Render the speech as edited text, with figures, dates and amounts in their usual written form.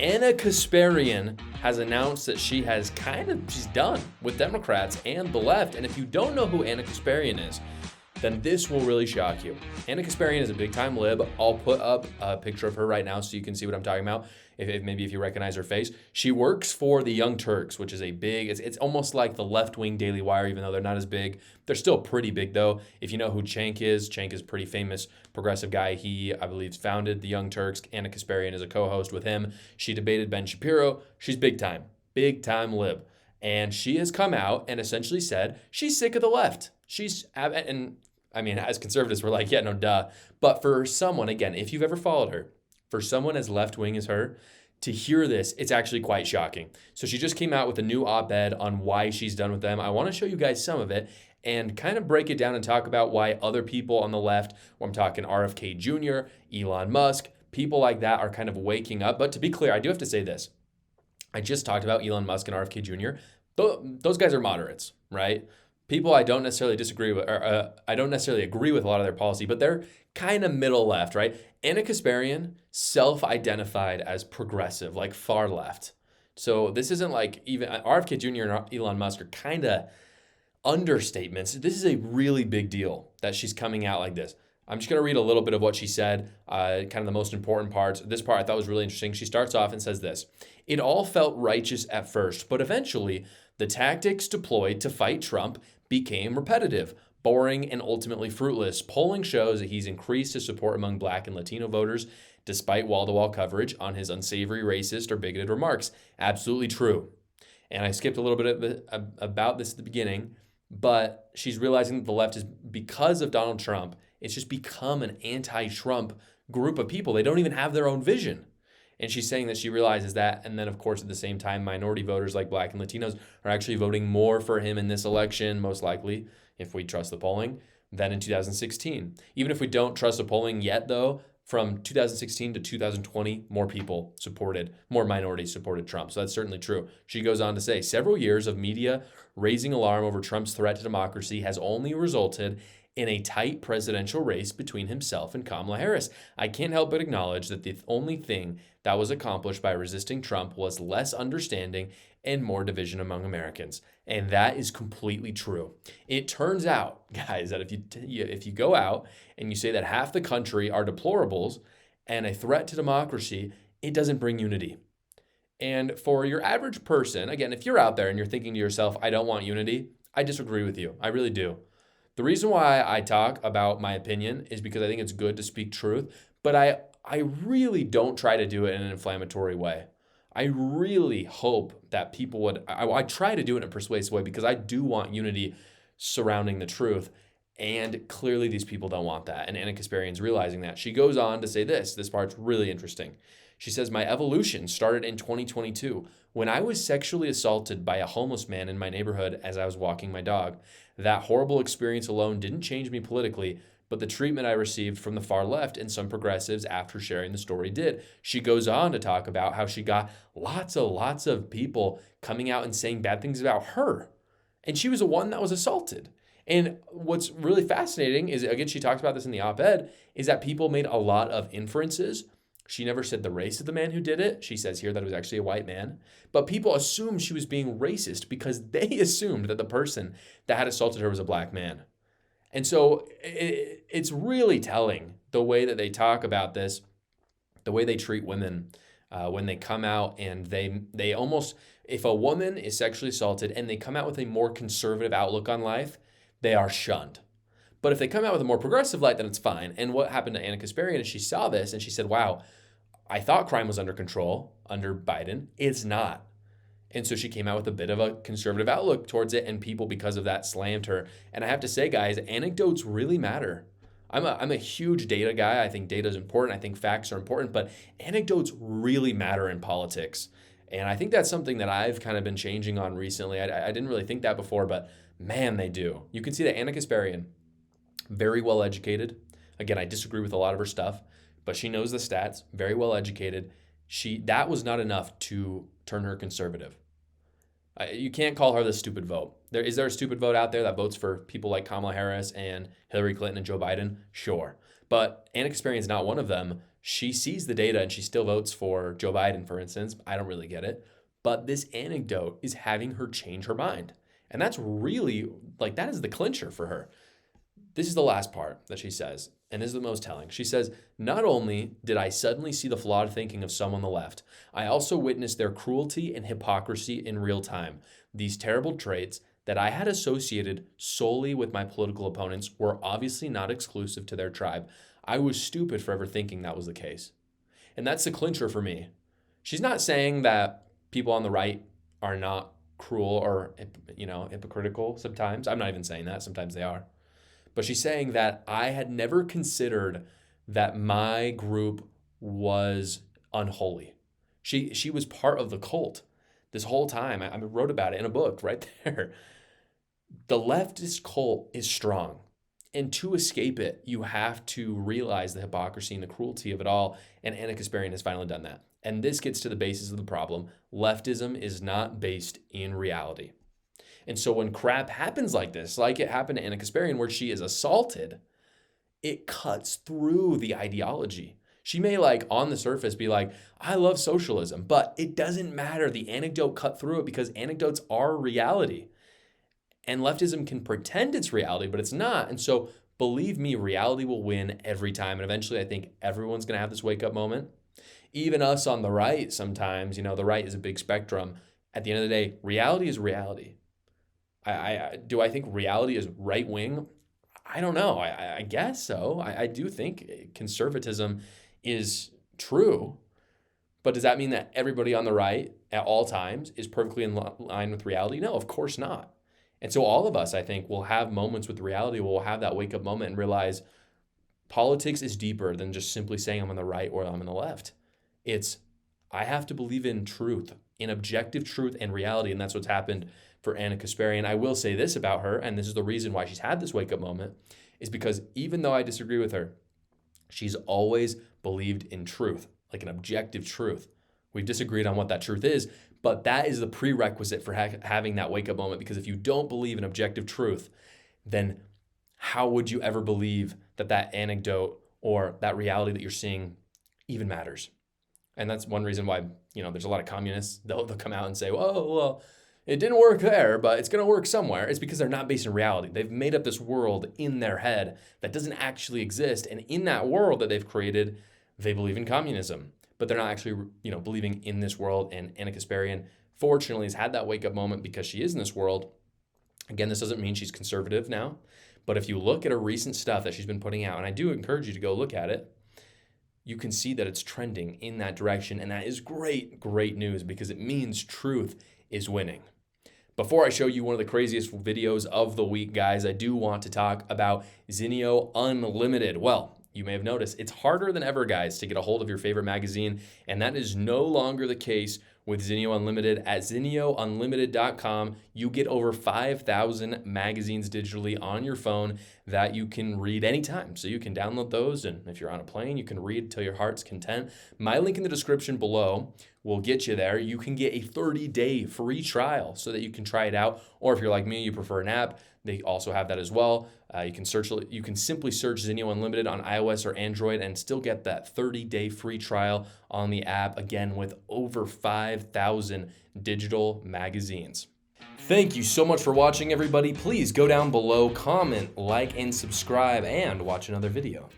Anna Kasparian has announced that she's done with Democrats and the left. And if you don't know who Anna Kasparian is, then this will really shock you. Anna Kasparian is a big-time lib. I'll put up a picture of her right now so you can see what I'm talking about, if you recognize her face. She works for the Young Turks, which is it's almost like the left-wing Daily Wire, even though they're not as big. They're still pretty big, though. If you know who Cenk is a pretty famous progressive guy. He, I believe, founded the Young Turks. Anna Kasparian is a co-host with him. She debated Ben Shapiro. She's big-time lib. And she has come out and essentially said she's sick of the left. As conservatives, we're like, yeah, no, duh. But for someone, again, if you've ever followed her, for someone as left-wing as her, to hear this, it's actually quite shocking. So she just came out with a new op-ed on why she's done with them. I want to show you guys some of it and kind of break it down and talk about why other people on the left, I'm talking RFK Jr., Elon Musk, people like that are kind of waking up. But to be clear, I do have to say this. I just talked about Elon Musk and RFK Jr. Those guys are moderates, right? People I don't necessarily disagree with, or I don't necessarily agree with a lot of their policy, but they're kind of middle left, right? Anna Kasparian self-identified as progressive, like far left. So this isn't like even RFK Jr. and Elon Musk are kind of understatements. This is a really big deal that she's coming out like this. I'm just going to read a little bit of what she said, kind of the most important parts. This part I thought was really interesting. She starts off and says this: "It all felt righteous at first, but eventually the tactics deployed to fight Trump became repetitive, boring, and ultimately fruitless. Polling shows that he's increased his support among Black and Latino voters, despite wall-to-wall coverage on his unsavory, racist, or bigoted remarks." Absolutely true. And I skipped a little bit about this at the beginning, but she's realizing that the left is, because of Donald Trump, it's just become an anti-Trump group of people. They don't even have their own vision. And she's saying that she realizes that. And then, of course, at the same time, minority voters like Black and Latinos are actually voting more for him in this election, most likely, if we trust the polling, than in 2016. Even if we don't trust the polling yet, though, from 2016 to 2020, more minorities supported Trump. So that's certainly true. She goes on to say, "Several years of media raising alarm over Trump's threat to democracy has only resulted in a tight presidential race between himself and Kamala Harris. I can't help but acknowledge that the only thing that was accomplished by resisting Trump was less understanding and more division among Americans." And that is completely true. It turns out, guys, that if you go out and you say that half the country are deplorables and a threat to democracy, it doesn't bring unity. And for your average person, again, if you're out there and you're thinking to yourself, I don't want unity, I disagree with you. I really do. The reason why I talk about my opinion is because I think it's good to speak truth, but I really don't try to do it in an inflammatory way. I really hope that people would, I try to do it in a persuasive way because I do want unity surrounding the truth. And clearly these people don't want that. And Anna Kasparian's realizing that. She goes on to say this part's really interesting. She says, "My evolution started in 2022 when I was sexually assaulted by a homeless man in my neighborhood as I was walking my dog. That horrible experience alone didn't change me politically, but the treatment I received from the far left and some progressives after sharing the story did." She goes on to talk about how she got lots of people coming out and saying bad things about her. And she was the one that was assaulted. And what's really fascinating is, again, she talks about this in the op-ed, is that people made a lot of inferences. She never said the race of the man who did it. She says here that it was actually a white man. But people assumed she was being racist because they assumed that the person that had assaulted her was a Black man. And so it's really telling the way that they talk about this, the way they treat women when they come out and they almost, if a woman is sexually assaulted and they come out with a more conservative outlook on life, they are shunned. But if they come out with a more progressive light, then it's fine. And what happened to Anna Kasparian is she saw this and she said, wow, I thought crime was under control under Biden. It's not. And so she came out with a bit of a conservative outlook towards it, and people, because of that, slammed her. And I have to say, guys, anecdotes really matter. I'm a huge data guy. I think data is important. I think facts are important, but anecdotes really matter in politics. And I think that's something that I've kind of been changing on recently. I didn't really think that before, but man, they do. You can see that Anna Kasparian, very well educated. Again, I disagree with a lot of her stuff, but she knows the stats, very well educated. That was not enough to turn her conservative. You can't call her the stupid vote. Is there a stupid vote out there that votes for people like Kamala Harris and Hillary Clinton and Joe Biden? Sure. But Anna Kasparian is not one of them. She sees the data and she still votes for Joe Biden, for instance. I don't really get it. But this anecdote is having her change her mind. And that's really, like, that is the clincher for her. This is the last part that she says, and this is the most telling. She says, "Not only did I suddenly see the flawed thinking of some on the left, I also witnessed their cruelty and hypocrisy in real time. These terrible traits that I had associated solely with my political opponents were obviously not exclusive to their tribe. I was stupid for ever thinking that was the case." And that's the clincher for me. She's not saying that people on the right are not cruel or, hypocritical sometimes. I'm not even saying that. Sometimes they are. But she's saying that I had never considered that my group was unholy. She was part of the cult this whole time. I wrote about it in a book right there. The leftist cult is strong. And to escape it, you have to realize the hypocrisy and the cruelty of it all. And Anna Kasparian has finally done that. And this gets to the basis of the problem. Leftism is not based in reality. And so when crap happens like this, like it happened to Anna Kasparian, where she is assaulted, it cuts through the ideology. She may, like, on the surface be like, I love socialism, but it doesn't matter. The anecdote cut through it because anecdotes are reality. And leftism can pretend it's reality, but it's not. And so believe me, reality will win every time. And eventually I think everyone's going to have this wake up moment. Even us on the right sometimes, the right is a big spectrum. At the end of the day, reality is reality. Do I think reality is right wing? I don't know. I guess so. I do think conservatism is true. But does that mean that everybody on the right at all times is perfectly in line with reality? No, of course not. And so all of us, I think, will have moments with reality. We'll have that wake up moment and realize politics is deeper than just simply saying I'm on the right or I'm on the left. I have to believe in truth, in objective truth and reality. And that's what's happened for Anna Kasparian. I will say this about her, and this is the reason why she's had this wake up moment, is because even though I disagree with her, she's always believed in truth, like an objective truth. We've disagreed on what that truth is, but that is the prerequisite for having that wake up moment, because if you don't believe in objective truth, then how would you ever believe that anecdote or that reality that you're seeing even matters? And that's one reason why, there's a lot of communists, they'll come out and say, oh, well, it didn't work there, but it's going to work somewhere. It's because they're not based in reality. They've made up this world in their head that doesn't actually exist. And in that world that they've created, they believe in communism, but they're not actually, believing in this world. And Anna Kasparian, fortunately, has had that wake up moment because she is in this world. Again, this doesn't mean she's conservative now, but if you look at her recent stuff that she's been putting out, and I do encourage you to go look at it, you can see that it's trending in that direction. And that is great, great news, because it means truth is winning. Before I show you one of the craziest videos of the week, guys, I do want to talk about Zinio Unlimited. Well, you may have noticed it's harder than ever, guys, to get a hold of your favorite magazine, and that is no longer the case with Zinio Unlimited. At ziniounlimited.com, you get over 5,000 magazines digitally on your phone that you can read anytime. So you can download those, and if you're on a plane, you can read till your heart's content. My link in the description below will get you there. You can get a 30-day free trial so that you can try it out. Or if you're like me, you prefer an app, they also have that as well. You can simply search Zinio Unlimited on iOS or Android and still get that 30-day free trial on the app, again, with over 5,000 digital magazines. Thank you so much for watching, everybody. Please go down below, comment, like, and subscribe, and watch another video.